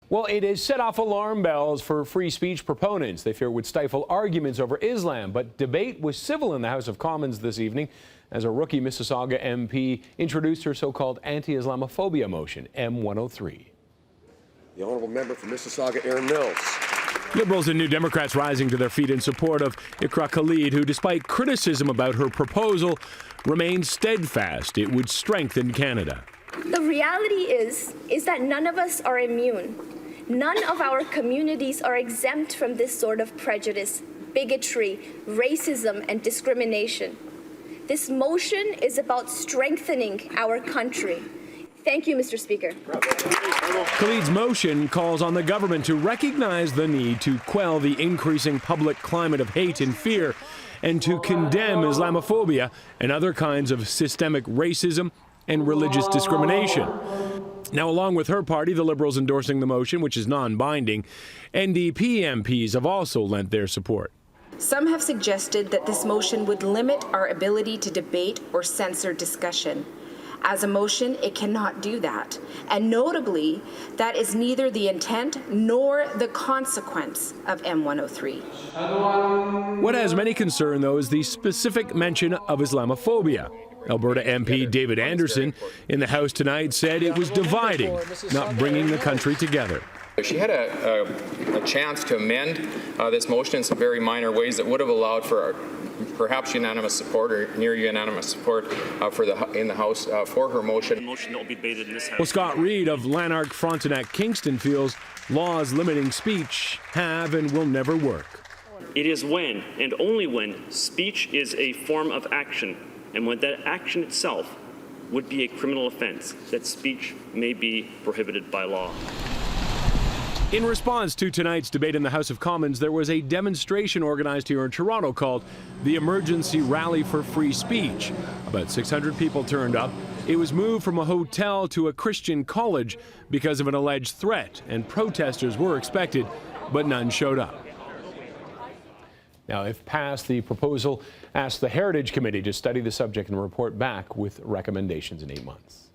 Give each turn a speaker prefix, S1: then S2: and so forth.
S1: Well, it has set off alarm bells for free speech proponents. They fear it would stifle arguments over Islam. But debate was civil in the House of Commons this evening as a rookie Mississauga MP introduced her so-called anti-Islamophobia motion, M103.
S2: The honourable member for Mississauga, Aaron Mills.
S1: Liberals and New Democrats rising to their feet in support of Iqra Khalid, who, despite criticism about her proposal, remains steadfast it would strengthen Canada.
S3: The reality is that none of us are immune. None of our communities are exempt from this sort of prejudice, bigotry, racism, and discrimination. This motion is about strengthening our country. Thank you, Mr. Speaker.
S1: Khalid's motion calls on the government to recognize the need to quell the increasing public climate of hate and fear and to condemn Islamophobia and other kinds of systemic racism and religious discrimination. Now, along with her party, the Liberals endorsing the motion, which is non-binding, NDP MPs have also lent their support.
S4: Some have suggested that this motion would limit our ability to debate or censor discussion. As a motion, it cannot do that. And notably, that is neither the intent nor the consequence of M103.
S1: What has many concerned, though, is the specific mention of Islamophobia. Alberta MP David Anderson in the House tonight said it was dividing, not bringing the country together.
S5: She had a chance to amend this motion in some very minor ways that would have allowed for perhaps unanimous support or near unanimous support in the House for her motion.
S6: Motion that will be debated in this House.
S1: Well, Scott Reid of Lanark, Frontenac, Kingston feels laws limiting speech have and will never work.
S6: It is when, and only when, speech is a form of action, and when that action itself would be a criminal offense, that speech may be prohibited by law.
S1: In response to tonight's debate in the House of Commons, there was a demonstration organized here in Toronto called the Emergency Rally for Free Speech. About 600 people turned up. It was moved from a hotel to a Christian college because of an alleged threat, and protesters were expected, but none showed up. Now, if passed, the proposal asks the Heritage Committee to study the subject and report back with recommendations in 8 months.